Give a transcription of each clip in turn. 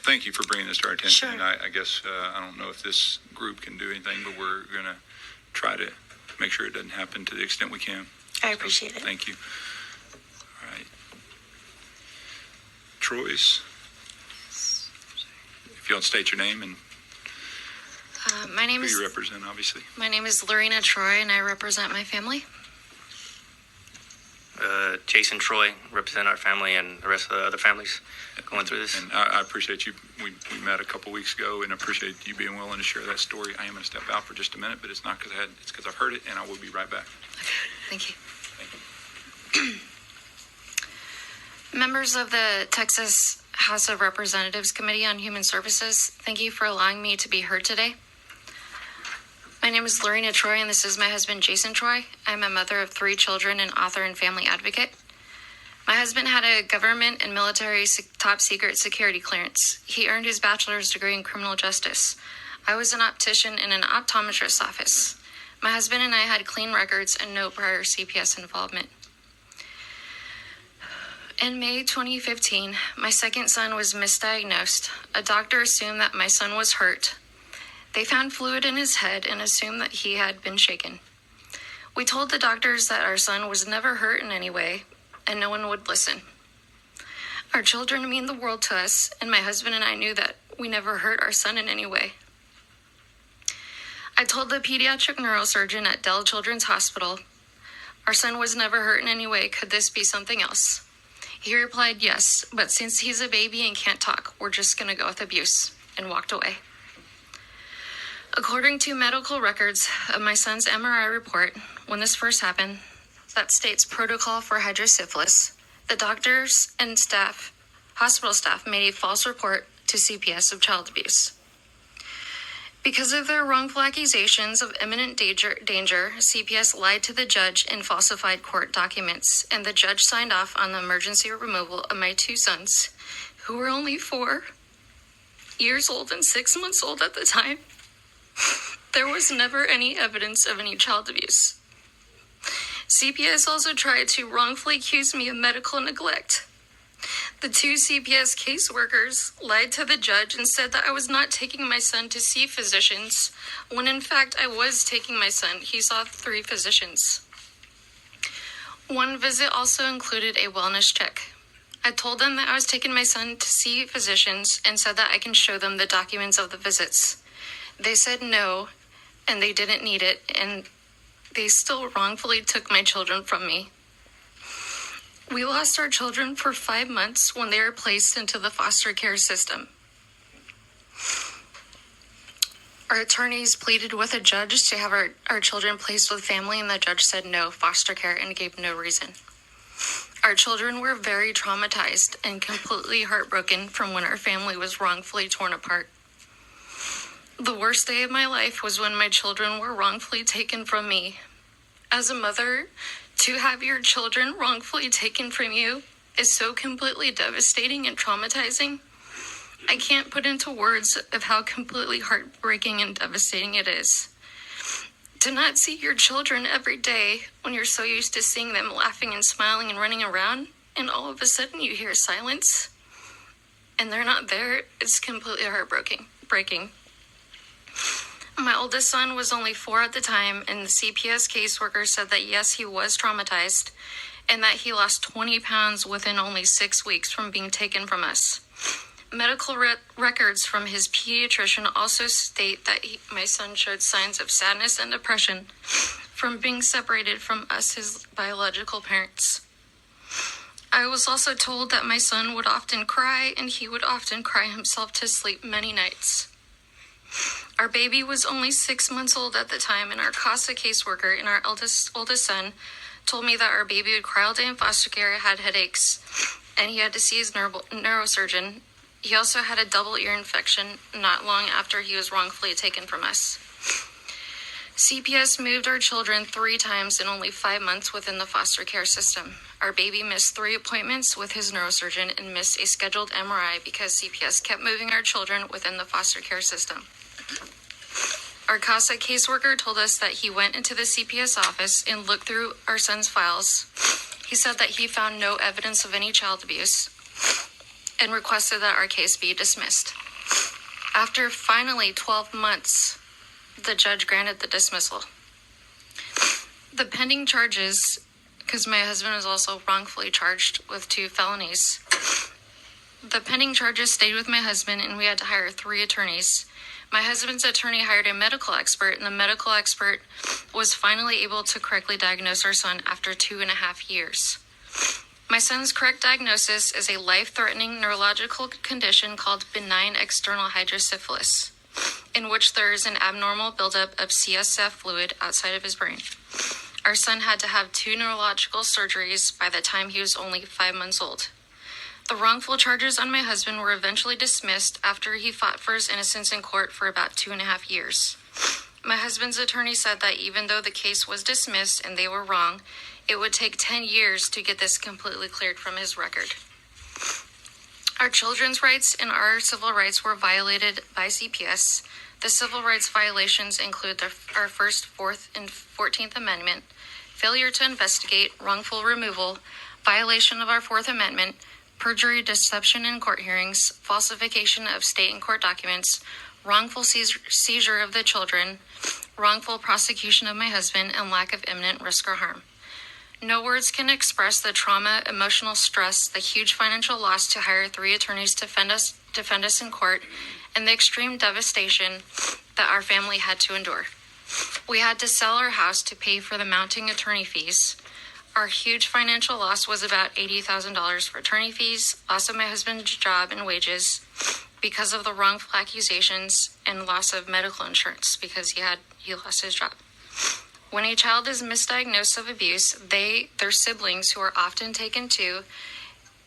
thank you for bringing this to our attention. Sure. And I guess I don't know if this group can do anything, but we're going to try to make sure it doesn't happen to the extent we can. I appreciate it. Thank you. All right. Troy's, if you'll state your name and My name who is you represent, obviously. my name is Lorina Troy, and I represent my family. Jason Troy, represent our family and the rest of the other families going through this. And I appreciate you. We met a couple weeks ago, and appreciate you being willing to share that story. I am going to step out for just a minute, but it's not because it's because I've heard it, and I will be right back. Thank you. Thank you. Members of the Texas House of Representatives Committee on Human Services, thank you for allowing me to be heard today. My name is Lorina Troy, and this is my husband, Jason Troy. I'm a mother of 3 children and author and family advocate. My husband had a government and military top secret security clearance. He earned his bachelor's degree in criminal justice. I was an optician in an optometrist's office. My husband and I had clean records and no prior CPS involvement. In May 2015, my second son was misdiagnosed. A doctor assumed that my son was hurt. They found fluid in his head and assumed that he had been shaken. We told the doctors that our son was never hurt in any way, and no one would listen. Our children mean the world to us, and my husband and I knew that we never hurt our son in any way. I told the pediatric neurosurgeon at Dell Children's Hospital, our son was never hurt in any way. Could this be something else? He replied, yes, but since he's a baby and can't talk, we're just going to go with abuse, and walked away. According to medical records of my son's MRI report, when this first happened, that states protocol for hydrocephalus, the doctors and staff, hospital staff, made a false report to CPS of child abuse. Because of their wrongful accusations of imminent danger, CPS lied to the judge and falsified court documents, and the judge signed off on the emergency removal of my 2 sons, who were only 4 years old and 6 months old at the time. There was never any evidence of any child abuse. CPS also tried to wrongfully accuse me of medical neglect. The 2 CPS caseworkers lied to the judge and said that I was not taking my son to see physicians, when in fact I was taking my son. He saw 3 physicians. One visit also included a wellness check. I told them that I was taking my son to see physicians and said that I can show them the documents of the visits. They said no, and they didn't need it, and they still wrongfully took my children from me. We lost our children for 5 months when they were placed into the foster care system. Our attorneys pleaded with a judge to have our children placed with family, and the judge said no, foster care, and gave no reason. Our children were very traumatized and completely heartbroken from when our family was wrongfully torn apart. The worst day of my life was when my children were wrongfully taken from me. As a mother, to have your children wrongfully taken from you is so completely devastating and traumatizing. I can't put into words of how completely heartbreaking and devastating it is. To not see your children every day when you're so used to seeing them laughing and smiling and running around, and all of a sudden you hear silence, and they're not there, it's completely heartbreaking. My oldest son was only 4 at the time, and the CPS caseworker said that yes, he was traumatized, and that he lost 20 pounds within only 6 weeks from being taken from us. Medical records from his pediatrician also state that my son showed signs of sadness and depression from being separated from us, his biological parents. I was also told that my son would often cry, and he would often cry himself to sleep many nights. Our baby was only 6 months old at the time, and our CASA caseworker and our oldest son told me that our baby would cry all day in foster care, had headaches, and he had to see his neurosurgeon. He also had a double ear infection not long after he was wrongfully taken from us. CPS moved our children 3 times in only 5 months within the foster care system. Our baby missed 3 appointments with his neurosurgeon and missed a scheduled MRI because CPS kept moving our children within the foster care system. Our CASA caseworker told us that he went into the CPS office and looked through our son's files. He said that he found no evidence of any child abuse. and requested that our case be dismissed. After finally 12 months, the judge granted the dismissal. The pending charges, because my husband was also wrongfully charged with 2 felonies, the pending charges stayed with my husband, and we had to hire 3 attorneys. My husband's attorney hired a medical expert, and the medical expert was finally able to correctly diagnose our son after 2.5 years. My son's correct diagnosis is a life-threatening neurological condition called benign external hydrocephalus, in which there is an abnormal buildup of CSF fluid outside of his brain. Our son had to have 2 neurological surgeries by the time he was only 5 months old. The wrongful charges on my husband were eventually dismissed after he fought for his innocence in court for about 2.5 years. My husband's attorney said that even though the case was dismissed and they were wrong, it would take 10 years to get this completely cleared from his record. Our children's rights and our civil rights were violated by CPS. The civil rights violations include our First, Fourth, and 14th Amendment, failure to investigate, wrongful removal, violation of our Fourth Amendment, perjury, deception in court hearings, falsification of state and court documents, wrongful seizure of the children, wrongful prosecution of my husband, and lack of imminent risk or harm. No words can express the trauma, emotional stress, the huge financial loss to hire 3 attorneys to defend us in court, and the extreme devastation that our family had to endure. We had to sell our house to pay for the mounting attorney fees. Our huge financial loss was about $80,000 for attorney fees, loss of my husband's job and wages because of the wrongful accusations, and loss of medical insurance because he lost his job. When a child is misdiagnosed of abuse, their siblings, who are often taken to,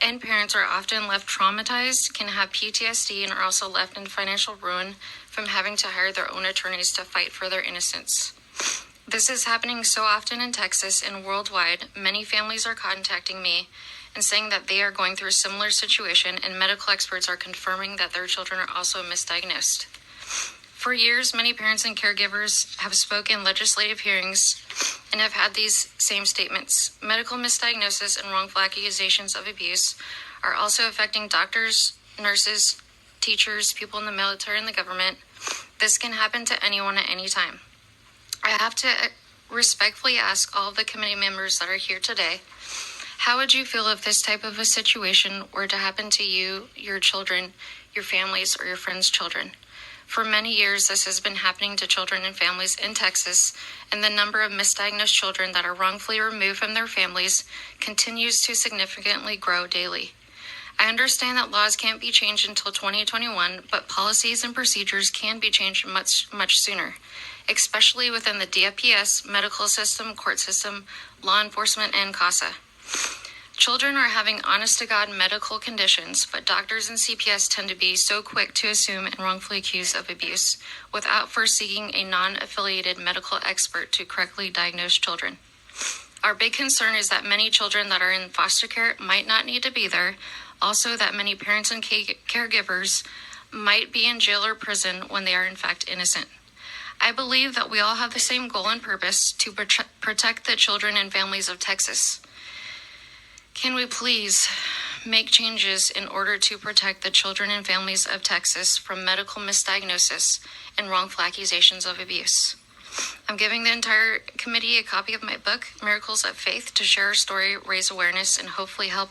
and parents are often left traumatized, can have PTSD, and are also left in financial ruin from having to hire their own attorneys to fight for their innocence. This is happening so often in Texas and worldwide. Many families are contacting me and saying that they are going through a similar situation, and medical experts are confirming that their children are also misdiagnosed. For years, many parents and caregivers have spoken in legislative hearings and have had these same statements. Medical misdiagnosis and wrongful accusations of abuse are also affecting doctors, nurses, teachers, people in the military and the government. This can happen to anyone at any time. I have to respectfully ask all of the committee members that are here today, how would you feel if this type of a situation were to happen to you, your children, your families, or your friends' children? For many years, this has been happening to children and families in Texas, and the number of misdiagnosed children that are wrongfully removed from their families continues to significantly grow daily. I understand that laws can't be changed until 2021, but policies and procedures can be changed much sooner, especially within the DFPS, medical system, court system, law enforcement, and CASA. Children are having honest-to-God medical conditions, but doctors and CPS tend to be so quick to assume and wrongfully accuse of abuse without first seeking a non-affiliated medical expert to correctly diagnose children. Our big concern is that many children that are in foster care might not need to be there, also that many parents and caregivers might be in jail or prison when they are in fact innocent. I believe that we all have the same goal and purpose to protect the children and families of Texas. Can we please make changes in order to protect the children and families of Texas from medical misdiagnosis and wrongful accusations of abuse? I'm giving the entire committee a copy of my book, Miracles of Faith, to share our story, raise awareness, and hopefully help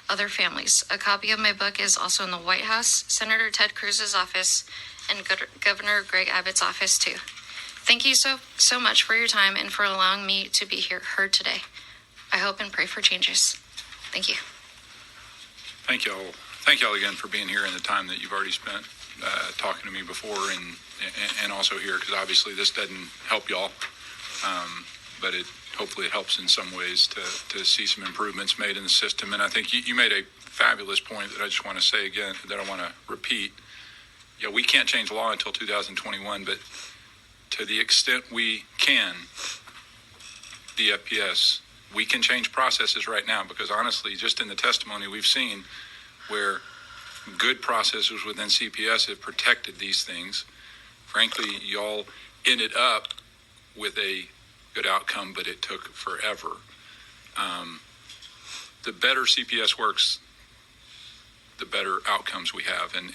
other families. A copy of my book is also in the White House, Senator Ted Cruz's office, and Governor Greg Abbott's office too. Thank you so much for your time and for allowing me to be heard today. I hope and pray for changes. Thank you. Thank y'all. Thank y'all again for being here and the time that you've already spent talking to me before and also here, because obviously this doesn't help y'all, but hopefully it helps in some ways to see some improvements made in the system. And I think you made a fabulous point that I just want to say again, that I want to repeat. Yeah, we can't change law until 2021, but to the extent we can, DFPS, we can change processes right now, because honestly, just in the testimony we've seen where good processes within CPS have protected these things. Frankly, y'all ended up with a good outcome, but it took forever. The better CPS works, the better outcomes we have. And